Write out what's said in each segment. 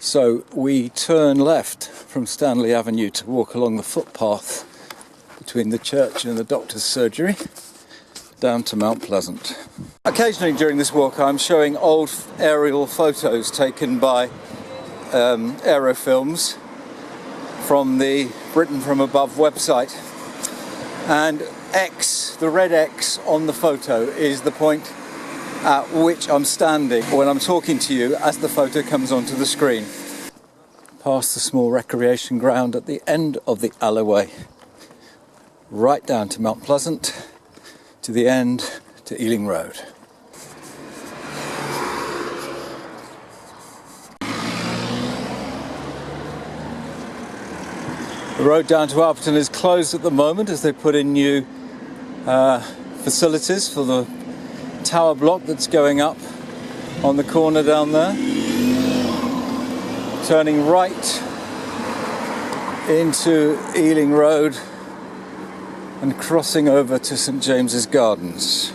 So we turn left from Stanley Avenue to walk along the footpath between the church and the doctor's surgery down to Mount Pleasant. Occasionally during this walk I'm showing old aerial photos taken by aerofilms from the Britain from Above website, and X, the red X on the photo, is the point at which I'm standing when I'm talking to you as the photo comes onto the screen. Past the small recreation ground at the end of the alleyway, right down to Mount Pleasant, to the end to Ealing Road. The road down to Alperton is closed at the moment as they put in new facilities for the tower block that's going up on the corner down there. Turning right into Ealing Road and crossing over to St James's Gardens.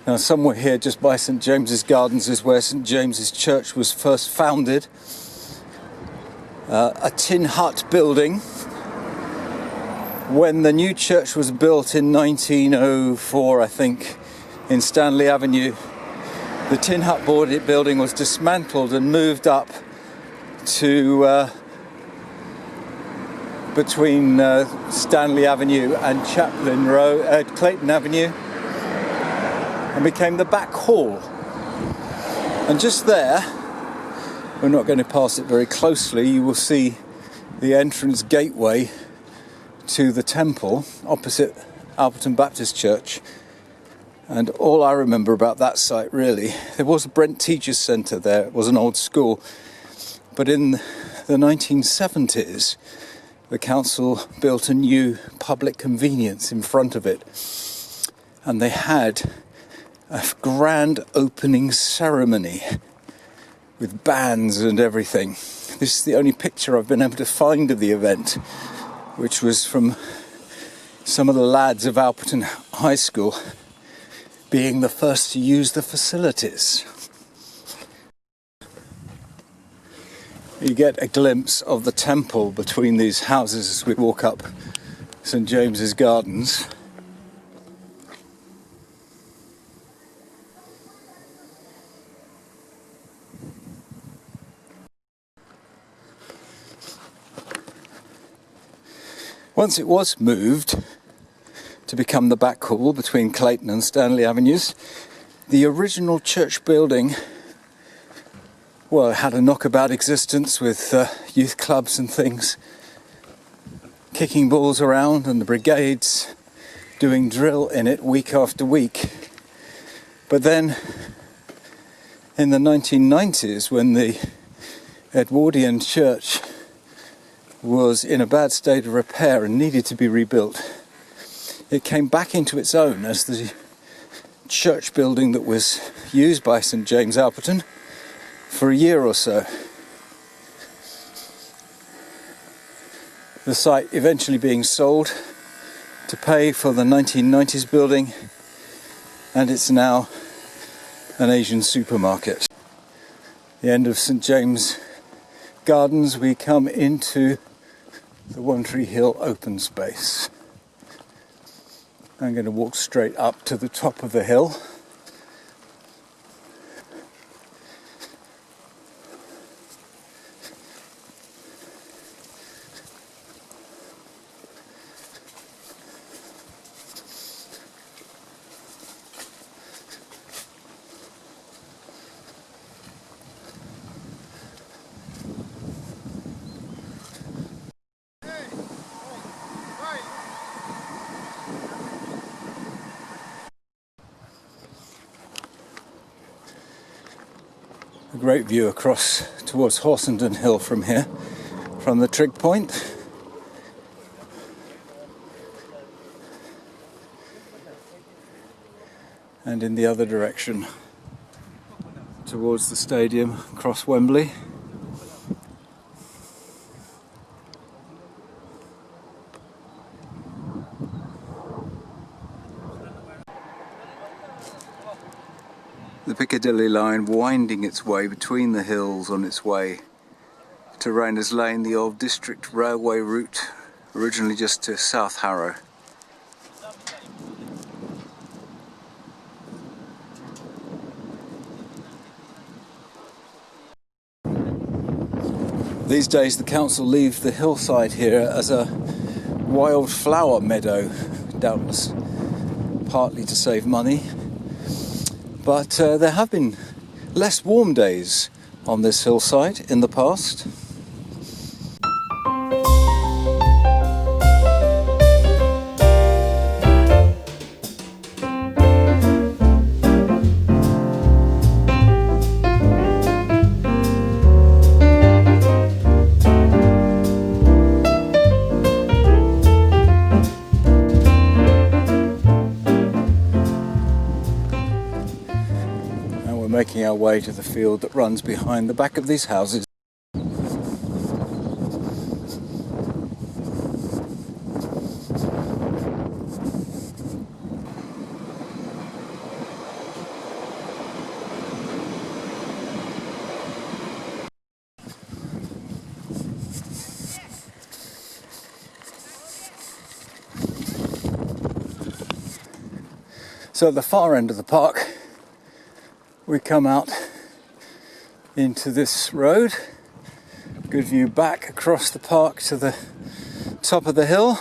Now, somewhere here just by St James's Gardens is where St James's Church was first founded. A tin hut building. When the new church was built in 1904, I think, in Stanley Avenue, the tin hut building was dismantled and moved up to between Stanley Avenue and Clayton Avenue, and became the back hall. And just there, we're not going to pass it very closely, you will see the entrance gateway to the temple opposite Alperton Baptist Church. And all I remember about that site, really, there was a Brent Teachers Centre there. It was an old school, but in the 1970s the council built a new public convenience in front of it, and they had a grand opening ceremony with bands and everything. This is the only picture I've been able to find of the event, which was from some of the lads of Alperton High School being the first to use the facilities. You get a glimpse of the temple between these houses as we walk up St James's Gardens. Once it was moved to become the back hall between Clayton and Stanley Avenues, the original church building, well, it had a knockabout existence with youth clubs and things, kicking balls around, and the brigades doing drill in it week after week. But then in the 1990s, when the Edwardian church was in a bad state of repair and needed to be rebuilt, it came back into its own as the church building that was used by St James Alperton for a year or so. The site eventually being sold to pay for the 1990s building, and it's now an Asian supermarket. The end of St James Gardens, we come into the One Tree Hill open space. I'm going to walk straight up to the top of the hill. A great view across towards Horsenden Hill from here, from the trig point. And in the other direction towards the stadium, across Wembley. The Piccadilly Piccadilly line winding its way between the hills on its way to Rayners Lane, the old district railway route, originally just to South Harrow. These days the council leave the hillside here as a wildflower meadow, doubtless partly to save money, but there have been less warm days on this hillside in the past. Making our way to the field that runs behind the back of these houses. So at the far end of the park, we come out into this road, good view back across the park to the top of the hill.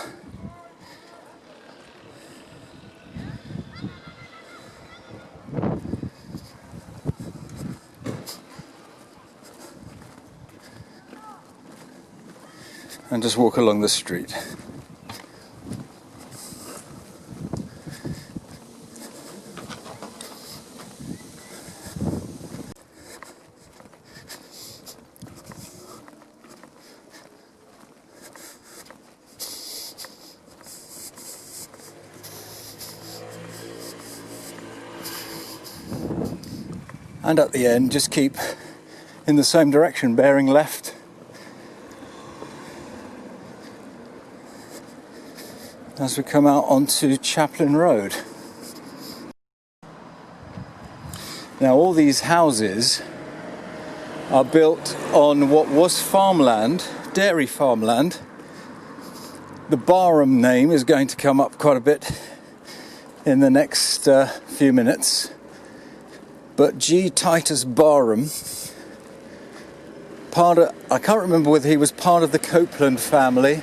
And just walk along the street. And at the end, just keep in the same direction, bearing left. As we come out onto Chaplin Road. Now all these houses are built on what was farmland, dairy farmland. The Barham name is going to come up quite a bit in the next few minutes. But G. Titus Barham, I can't remember whether he was part of the Copeland family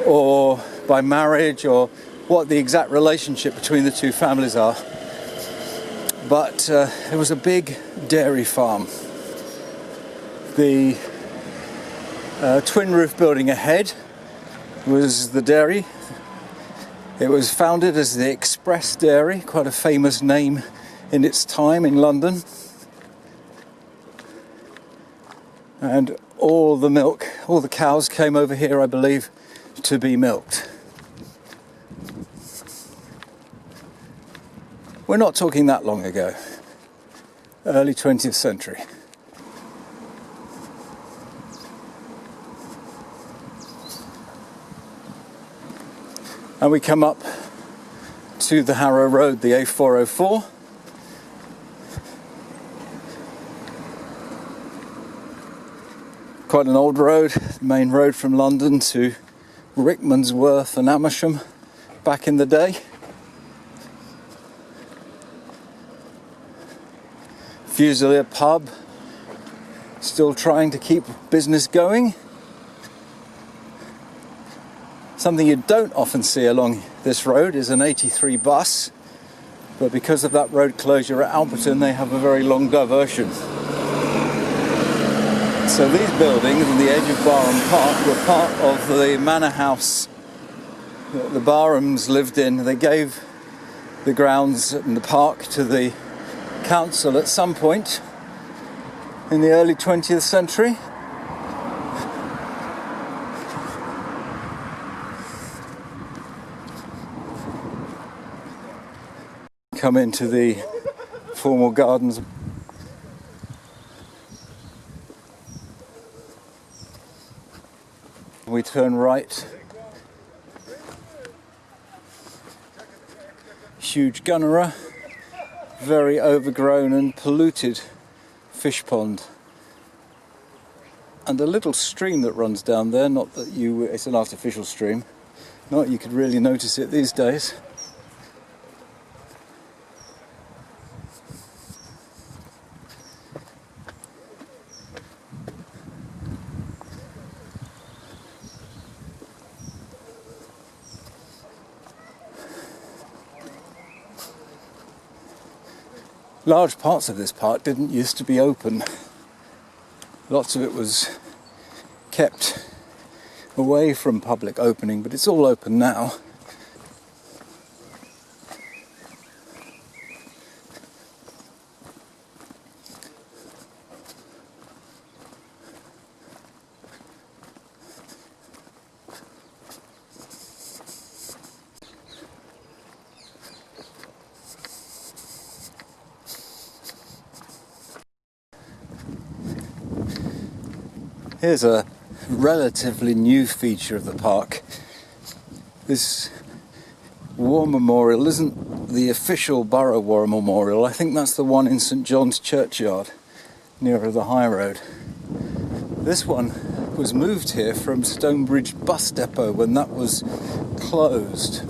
or by marriage or what the exact relationship between the two families are. But it was a big dairy farm. The twin roof building ahead was the dairy. It was founded as the Express Dairy, quite a famous name in its time in London, and all the milk, all the cows came over here, I believe, to be milked. We're not talking that long ago, early 20th century. And we come up to the Harrow Road, the A404. Quite an old road, the main road from London to Rickmansworth and Amersham back in the day. Fusilier pub, still trying to keep business going. Something you don't often see along this road is an 83 bus, but because of that road closure at Alberton, they have a very long diversion. So these buildings on the edge of Barham Park were part of the manor house that the Barhams lived in. They gave the grounds and the park to the council at some point in the early 20th century. Come into the formal gardens. We turn right. Huge gunnerer very overgrown and polluted fish pond. And a little stream that runs down there, not that it's an artificial stream, not that you could really notice it these days. Large parts of this park didn't used to be open. Lots of it was kept away from public opening, but it's all open now. Here's a relatively new feature of the park. This war memorial isn't the official borough war memorial. I think that's the one in St John's Churchyard, nearer the high road. This one was moved here from Stonebridge bus depot when that was closed.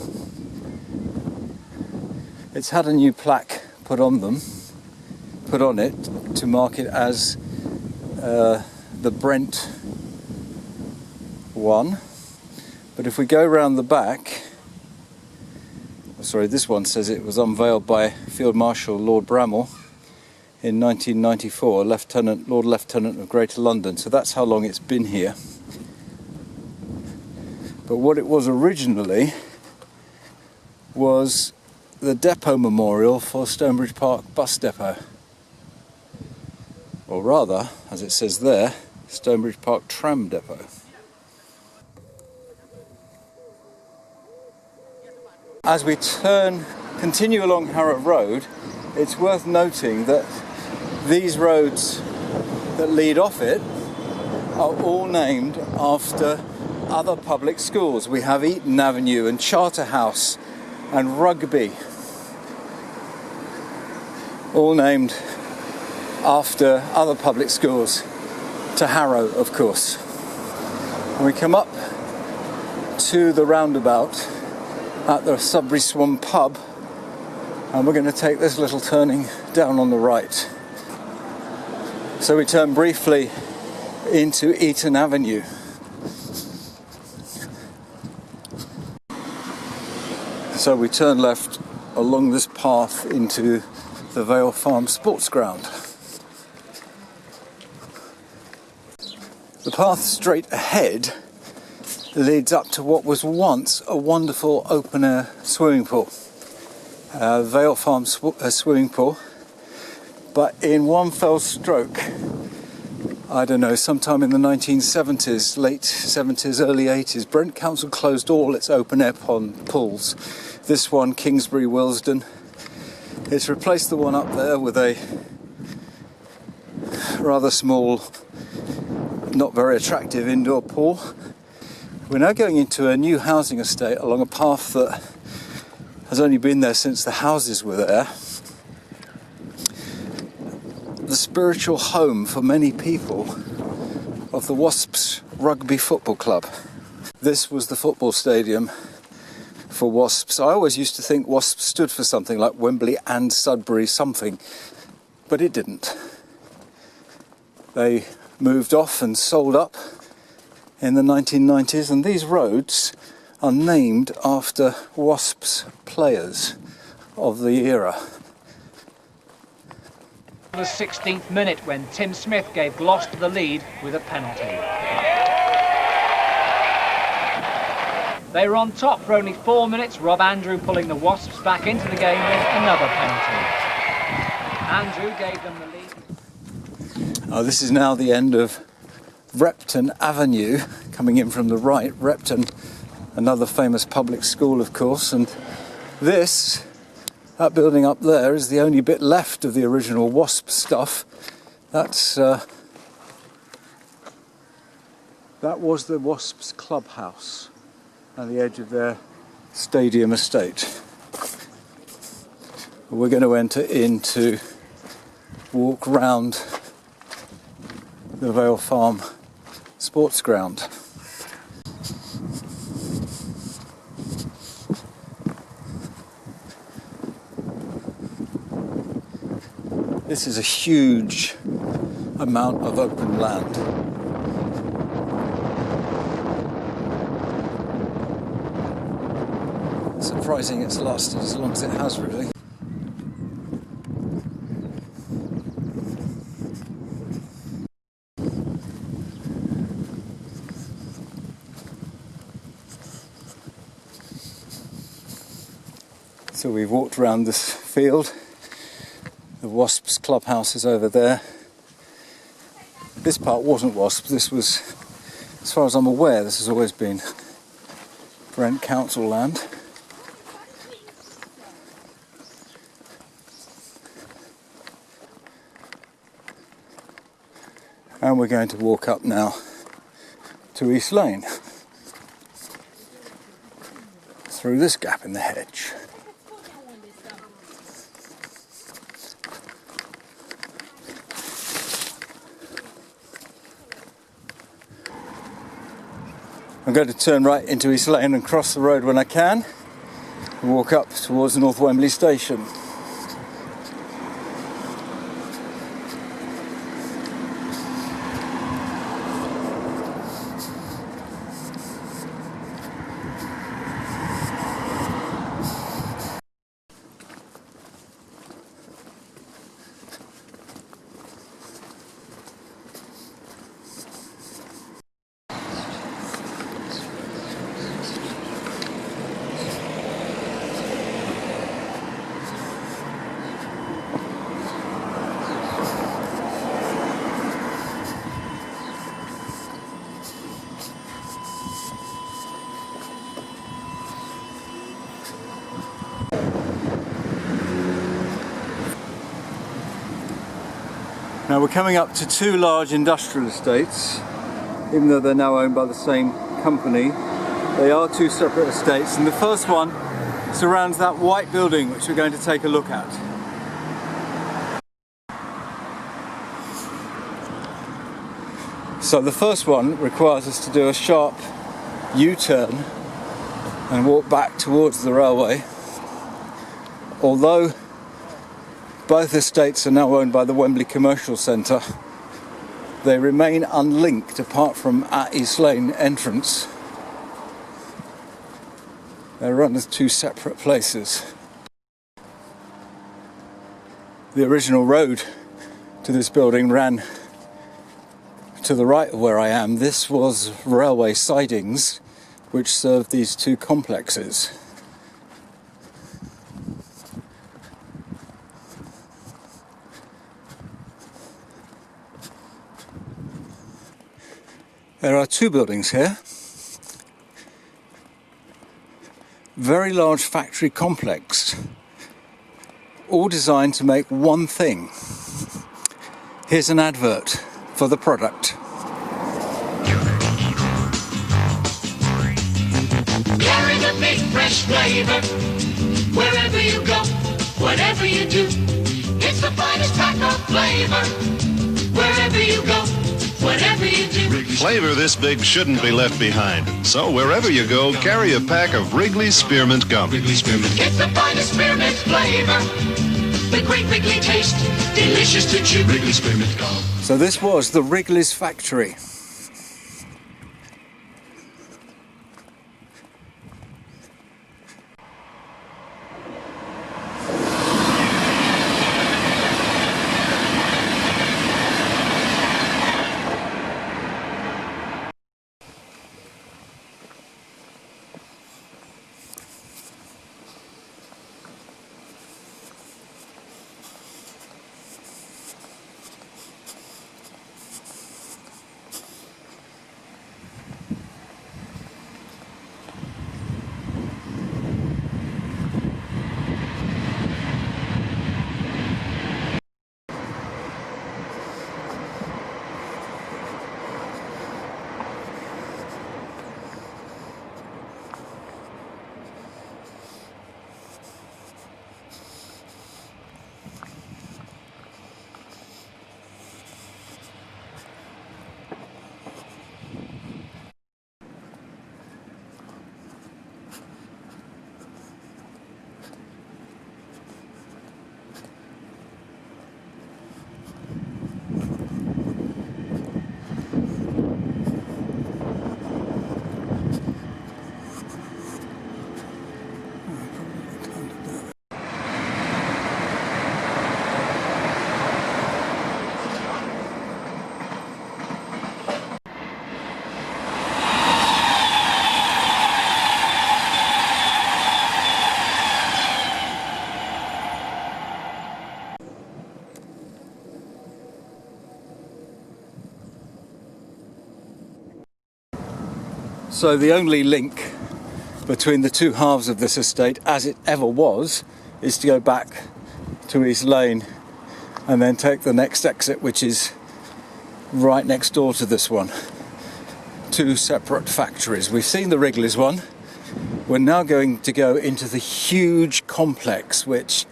It's had a new plaque put on it to mark it as the Brent one. But if we go round the back, sorry, this one says it was unveiled by Field Marshal Lord Bramall in 1994, Lord Lieutenant of Greater London, so that's how long it's been here. But what it was originally was the depot memorial for Stonebridge Park bus depot. Or rather, as it says there, Stonebridge Park tram depot. As we continue along Harrow Road, it's worth noting that these roads that lead off it are all named after other public schools. We have Eton Avenue and Charterhouse and Rugby, all named after other public schools, to Harrow, of course. And we come up to the roundabout at the Sudbury Swan pub, and we're going to take this little turning down on the right. So we turn briefly into Eton Avenue. So we turn left along this path into the Vale Farm Sports Ground. The path straight ahead leads up to what was once a wonderful open-air swimming pool. Vale Farm swimming pool. But in one fell stroke, I don't know, sometime in the 1970s, late 70s, early 80s, Brent Council closed all its open-air pools. This one, Kingsbury, Willesden. It's replaced the one up there with a rather small, not very attractive indoor pool. We're now going into a new housing estate along a path that has only been there since the houses were there. The spiritual home for many people of the Wasps Rugby Football Club. This was the football stadium for Wasps. I always used to think Wasps stood for something like Wembley and Sudbury something, but it didn't. They moved off and sold up in the 1990s, and these roads are named after Wasps players of the era. The 16th minute when Tim Smith gave Gloucester the lead with a penalty. They were on top for only 4 minutes, Rob Andrew pulling the Wasps back into the game with another penalty. Andrew gave them the lead. This is now the end of Repton Avenue, coming in from the right. Repton, another famous public school, of course, and that building up there is the only bit left of the original Wasp stuff. That was the Wasps clubhouse at the edge of their stadium estate. We're going to enter into, walk round the Vale Farm sports ground. This is a huge amount of open land. Surprising it's lasted as long as it has, really. So we've walked around this field. The Wasps clubhouse is over there. This part wasn't Wasps, this was, as far as I'm aware, this has always been Brent Council land. And we're going to walk up now to East Lane, through this gap in the hedge. I'm going to turn right into East Lane and cross the road when I can, and walk up towards North Wembley station. Now we're coming up to two large industrial estates. Even though they're now owned by the same company, they are two separate estates, and the first one surrounds that white building which we're going to take a look at. So the first one requires us to do a sharp U-turn and walk back towards the railway. Although both estates are now owned by the Wembley Commercial Centre, they remain unlinked apart from at East Lane entrance. They're run as two separate places. The original road to this building ran to the right of where I am. This was railway sidings which served these two complexes. There are two buildings here. Very large factory complex, all designed to make one thing. Here's an advert for the product. Carry the big fresh flavor wherever you go, whatever you do. It's the finest pack of flavor wherever you go, whatever you do. Flavor this big shouldn't be left behind. So wherever you go, carry a pack of Wrigley Spearmint Gum. It's the finest spearmint flavor, the great Wrigley taste, delicious to chew. Wrigley Spearmint Gum. So this was the Wrigley's factory. So the only link between the two halves of this estate, as it ever was, is to go back to East Lane and then take the next exit, which is right next door to this one. Two separate factories. We've seen the Wrigley's one. We're now going to go into the huge complex which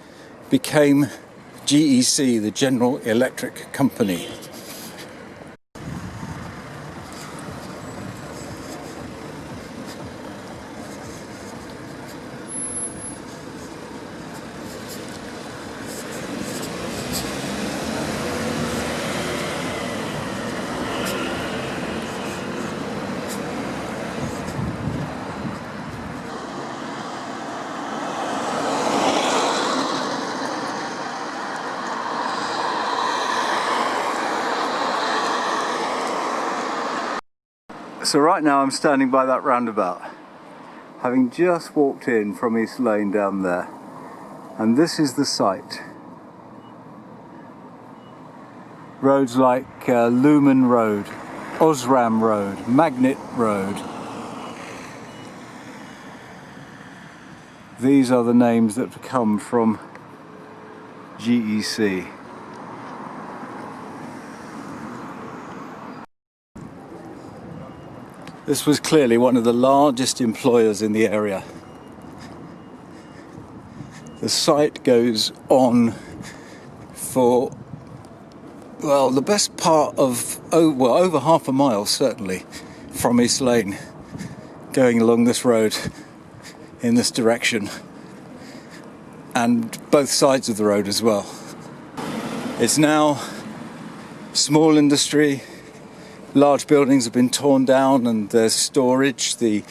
became GEC, the General Electric Company. So right now I'm standing by that roundabout, having just walked in from East Lane down there, and this is the site. Roads like Lumen Road, Osram Road, Magnet Road. These are the names that come from GEC. This was clearly one of the largest employers in the area. The site goes on for, well, the best part of, over half a mile certainly, from East Lane, going along this road in this direction, and both sides of the road as well. It's now small industry. Large buildings have been torn down and there's storage. The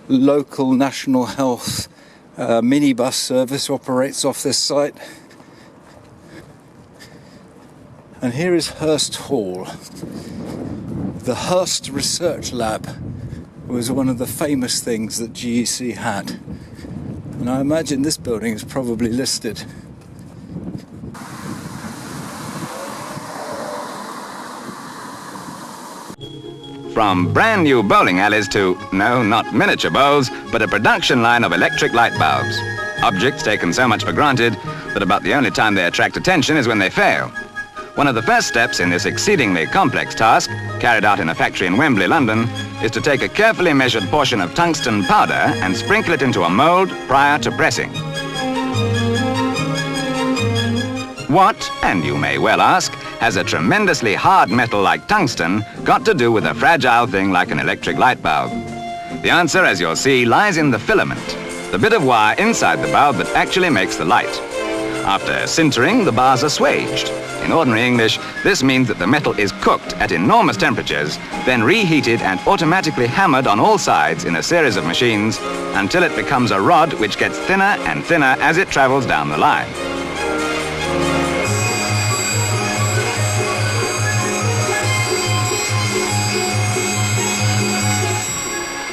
local National Health minibus service operates off this site. And here is Hurst Hall. The Hurst Research Lab was one of the famous things that GEC had. And I imagine this building is probably listed. From brand new bowling alleys to, no, not miniature bowls, but a production line of electric light bulbs. Objects taken so much for granted that about the only time they attract attention is when they fail. One of the first steps in this exceedingly complex task, carried out in a factory in Wembley, London, is to take a carefully measured portion of tungsten powder and sprinkle it into a mould prior to pressing. What, and you may well ask, has a tremendously hard metal like tungsten got to do with a fragile thing like an electric light bulb? The answer, as you'll see, lies in the filament, the bit of wire inside the bulb that actually makes the light. After sintering, the bars are swaged. In ordinary English, this means that the metal is cooked at enormous temperatures, then reheated and automatically hammered on all sides in a series of machines until it becomes a rod which gets thinner and thinner as it travels down the line.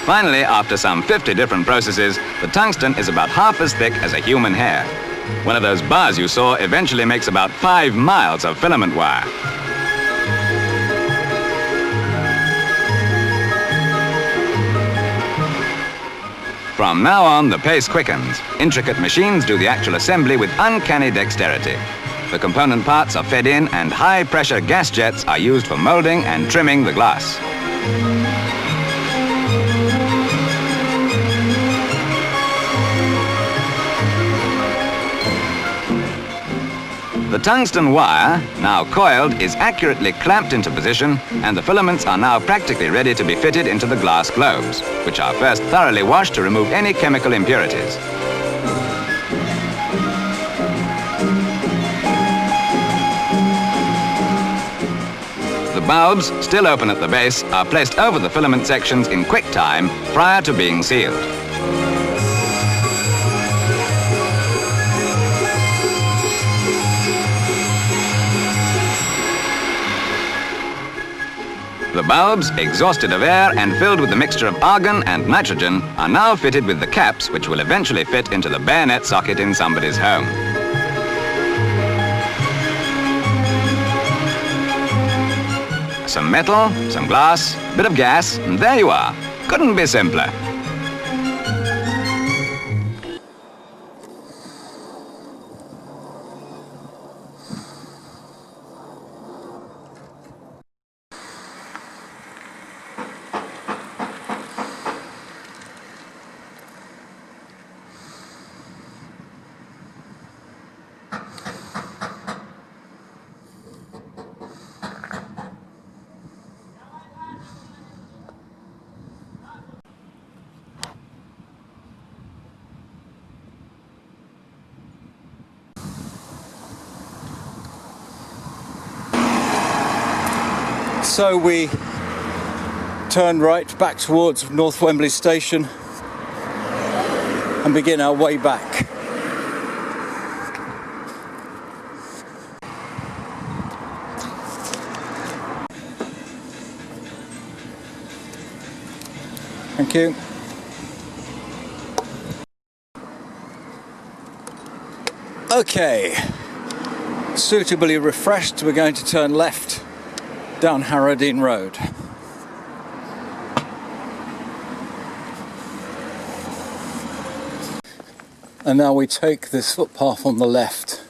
Finally, after some 50 different processes, the tungsten is about half as thick as a human hair. One of those bars you saw eventually makes about 5 miles of filament wire. From now on, the pace quickens. Intricate machines do the actual assembly with uncanny dexterity. The component parts are fed in and high-pressure gas jets are used for molding and trimming the glass. The tungsten wire, now coiled, is accurately clamped into position, and the filaments are now practically ready to be fitted into the glass globes, which are first thoroughly washed to remove any chemical impurities. The bulbs, still open at the base, are placed over the filament sections in quick time prior to being sealed. The bulbs, exhausted of air and filled with the mixture of argon and nitrogen, are now fitted with the caps which will eventually fit into the bayonet socket in somebody's home. Some metal, some glass, a bit of gas, and there you are. Couldn't be simpler. So we turn right back towards North Wembley Station and begin our way back. Thank you. Okay, suitably refreshed, we're going to turn left down Harrow-Dean Road. And now we take this footpath on the left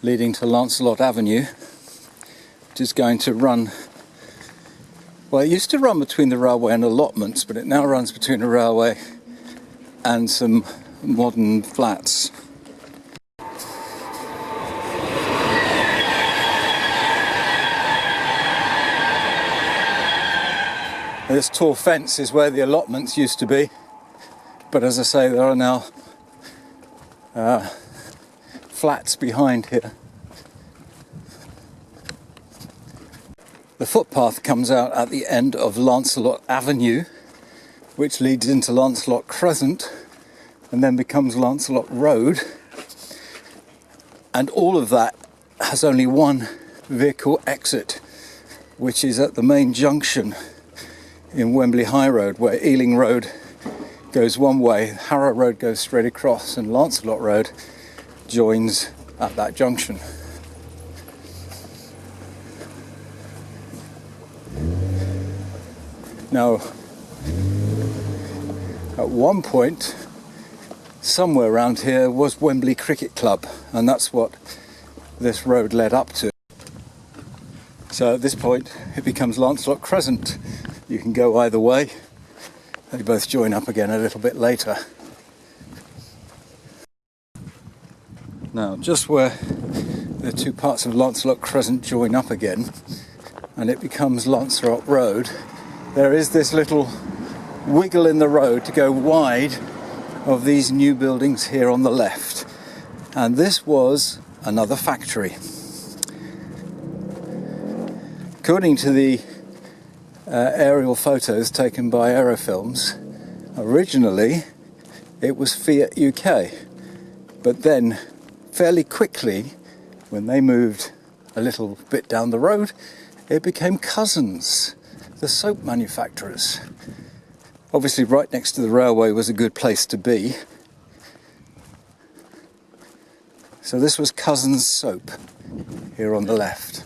leading to Lancelot Avenue, which is going to run, well, it used to run between the railway and allotments, but it now runs between a railway and some modern flats. This tall fence is where the allotments used to be, but as I say, there are now flats behind here. The footpath comes out at the end of Lancelot Avenue, which leads into Lancelot Crescent and then becomes Lancelot Road, and all of that has only one vehicle exit, which is at the main junction in Wembley High Road, where Ealing Road goes one way, Harrow Road goes straight across, and Lancelot Road joins at that junction. Now, at one point, somewhere around here was Wembley Cricket Club, and that's what this road led up to. So at this point, it becomes Lancelot Crescent. You can go either way. They both join up again a little bit later. Now, just where the two parts of Lancelot Crescent join up again, and it becomes Lancelot Road, there is this little wiggle in the road to go wide of these new buildings here on the left. And this was another factory. According to the aerial photos taken by Aerofilms, originally it was Fiat UK, but then fairly quickly, when they moved a little bit down the road, it became Cousins, the soap manufacturers. Obviously right next to the railway was a good place to be, so this was Cousins Soap here on the left.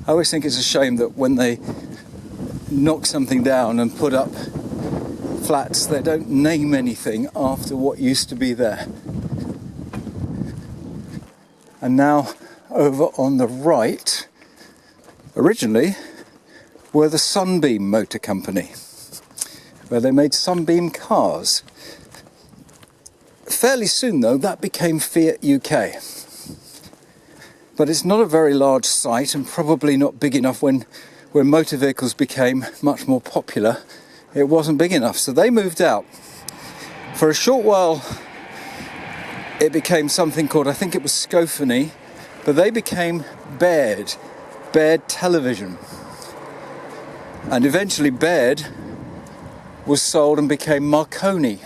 I always think it's a shame that when they knock something down and put up flats, they don't name anything after what used to be there. And now over on the right, originally, were the Sunbeam Motor Company, where they made Sunbeam cars. Fairly soon though, that became Fiat UK. But it's not a very large site, and probably not big enough when motor vehicles became much more popular. It wasn't big enough, so they moved out. For a short while, it became something called, I think it was Scophony, but they became Baird Television. And eventually Baird was sold and became Marconi,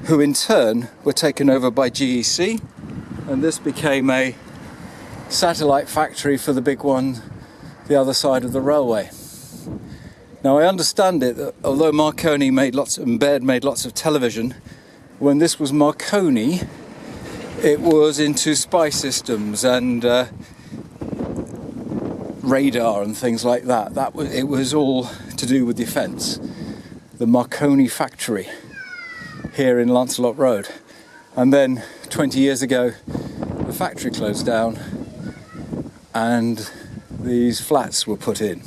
who in turn were taken over by GEC, and this became a satellite factory for the big one the other side of the railway. Now I understand it that although Marconi made lots and Baird made lots of television, when this was Marconi, it was into spy systems and radar and things like that. It was all to do with defence. The Marconi factory here in Lancelot Road. And then 20 years ago, the factory closed down and these flats were put in.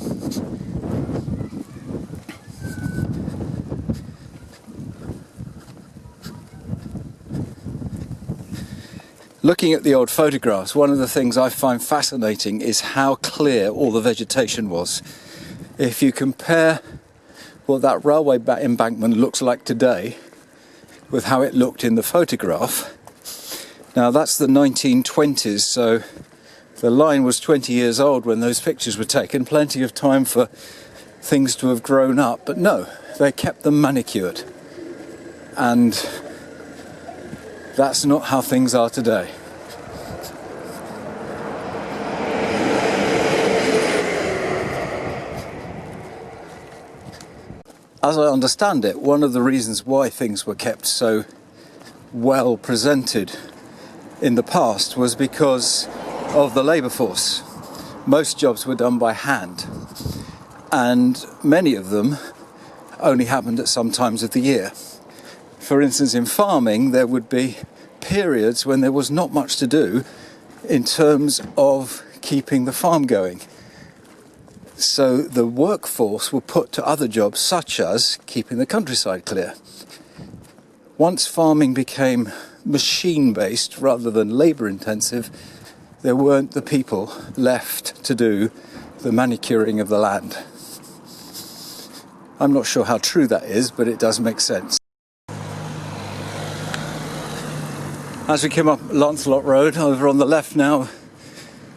Looking at the old photographs, one of the things I find fascinating is how clear all the vegetation was. If you compare what that railway embankment looks like today with how it looked in the photograph, now that's the 1920s, so the line was 20 years old when those pictures were taken, plenty of time for things to have grown up, but no, they kept them manicured. And that's not how things are today. As I understand it, one of the reasons why things were kept so well presented in the past was because of the labour force. Most jobs were done by hand, and many of them only happened at some times of the year. For instance, in farming, there would be periods when there was not much to do in terms of keeping the farm going. So the workforce were put to other jobs, such as keeping the countryside clear. Once farming became machine-based rather than labour-intensive, there weren't the people left to do the manicuring of the land. I'm not sure how true that is, but it does make sense. As we came up Lancelot Road, over on the left now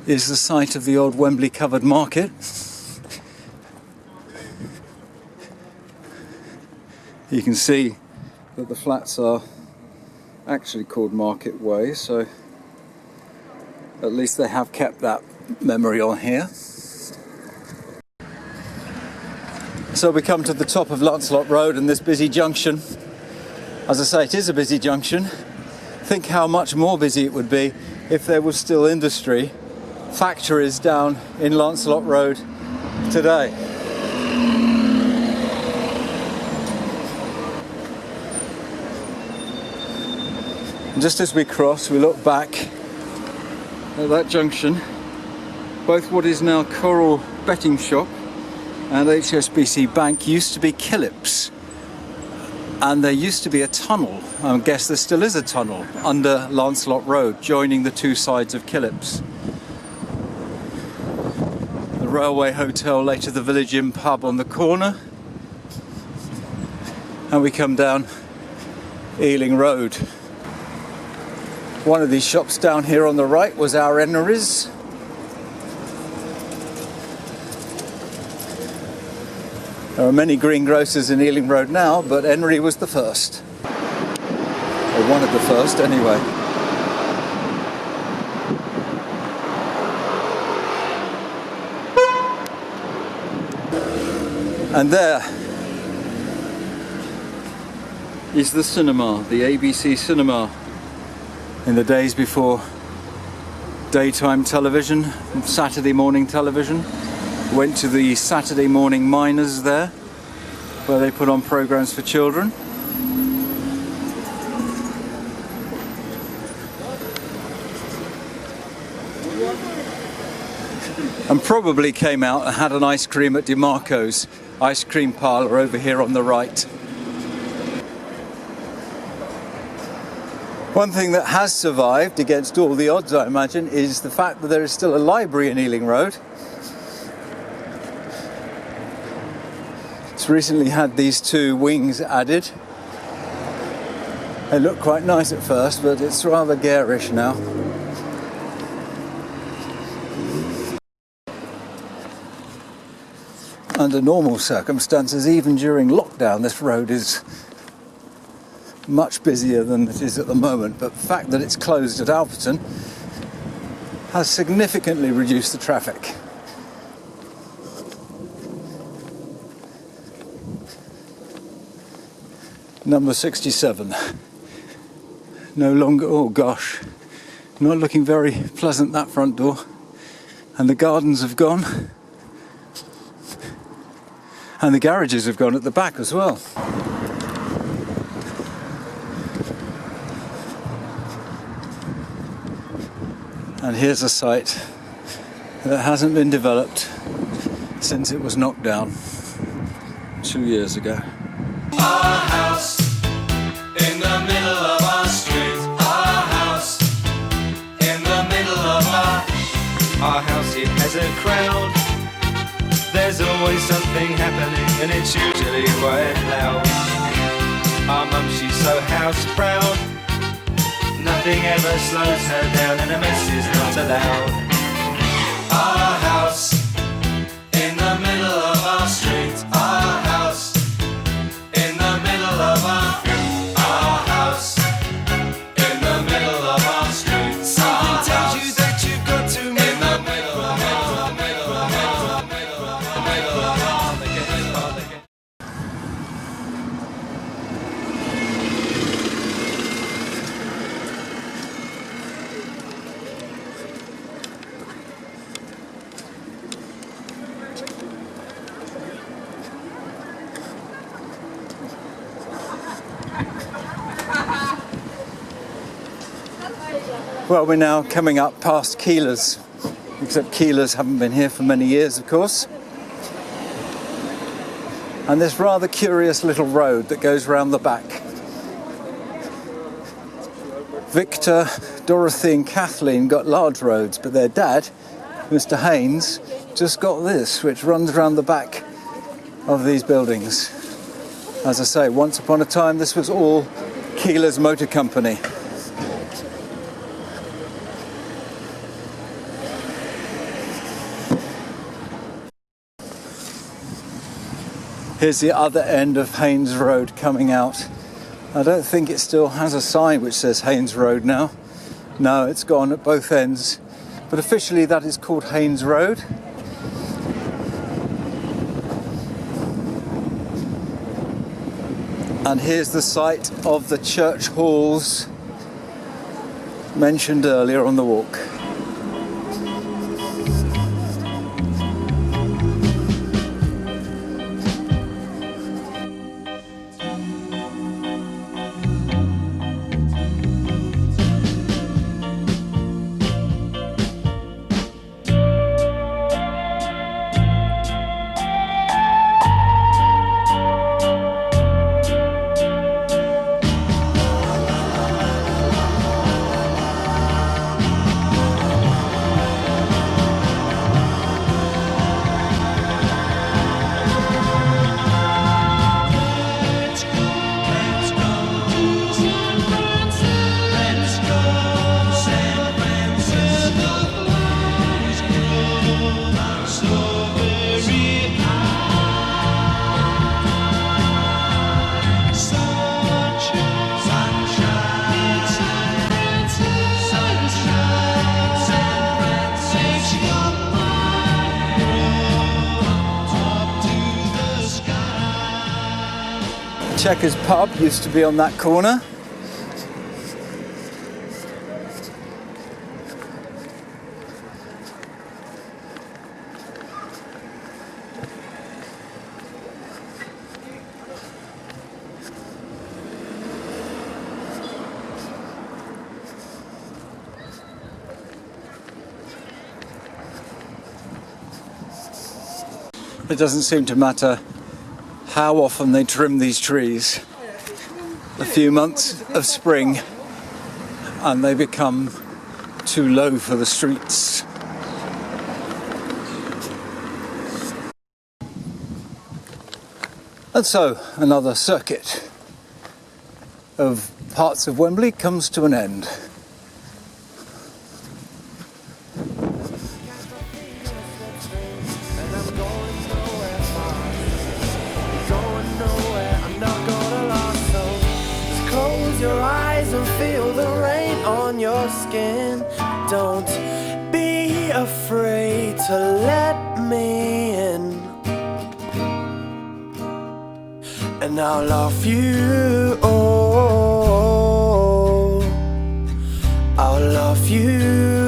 is the site of the old Wembley covered market. You can see that the flats are actually called Market Way, so at least they have kept that memory on here. So we come to the top of Lancelot Road and this busy junction. As I say, it is a busy junction. Think how much more busy it would be if there was still industry, factories down in Lancelot Road today. And just as we cross, we look back at that junction. Both what is now Coral Betting Shop and HSBC Bank used to be Killips. And there used to be a tunnel, I guess there still is a tunnel, under Lancelot Road, joining the two sides of Killips. The Railway Hotel, later the Village Inn pub on the corner. And we come down Ealing Road. One of these shops down here on the right was our Ennery's. There are many greengrocers in Ealing Road now, but Ennery was the first. Or one of the first, anyway. And there is the cinema, the ABC cinema. In the days before daytime television, Saturday morning television. Went to the Saturday morning Miners there, where they put on programmes for children. And probably came out and had an ice cream at DeMarco's ice cream parlour over here on the right. One thing that has survived against all the odds, I imagine, is the fact that there is still a library in Ealing Road. It's recently had these two wings added. They look quite nice at first, but it's rather garish now. Under normal circumstances, even during lockdown, this road is much busier than it is at the moment, but the fact that it's closed at Alperton has significantly reduced the traffic. Number 67. No longer, oh gosh, Not looking very pleasant, that front door. And the gardens have gone. And the garages have gone at the back as well. And here's a site that hasn't been developed since it was knocked down 2 years ago. Our house in the middle of our street. Our house in the middle of our house. It has a crowd. There's always something happening, and it's usually quite loud. Our mum, she's so house proud. Nothing ever slows her down, and a mess is not allowed. Our house in the middle of our street. Our house in the middle of our house in the middle of our street. Something tells you that you've got to in the middle of our middle of our middle of our middle of our. Well, we're now coming up past Keeler's, except Keeler's haven't been here for many years, of course. And this rather curious little road that goes round the back. Victor, Dorothy and Kathleen got large roads, but their dad, Mr. Haynes, just got this, which runs round the back of these buildings. As I say, once upon a time this was all Keeler's Motor Company. Here's the other end of Haynes Road coming out. I don't think it still has a sign which says Haynes Road now. No, it's gone at both ends. But officially that is called Haynes Road. And here's the site of the church halls mentioned earlier on the walk. Checkers pub used to be on that corner. It doesn't seem to matter how often they trim these trees. A few months of spring and they become too low for the streets. And so another circuit of parts of Wembley comes to an end. Your skin, don't be afraid to let me in, and I'll love you, oh, I'll love you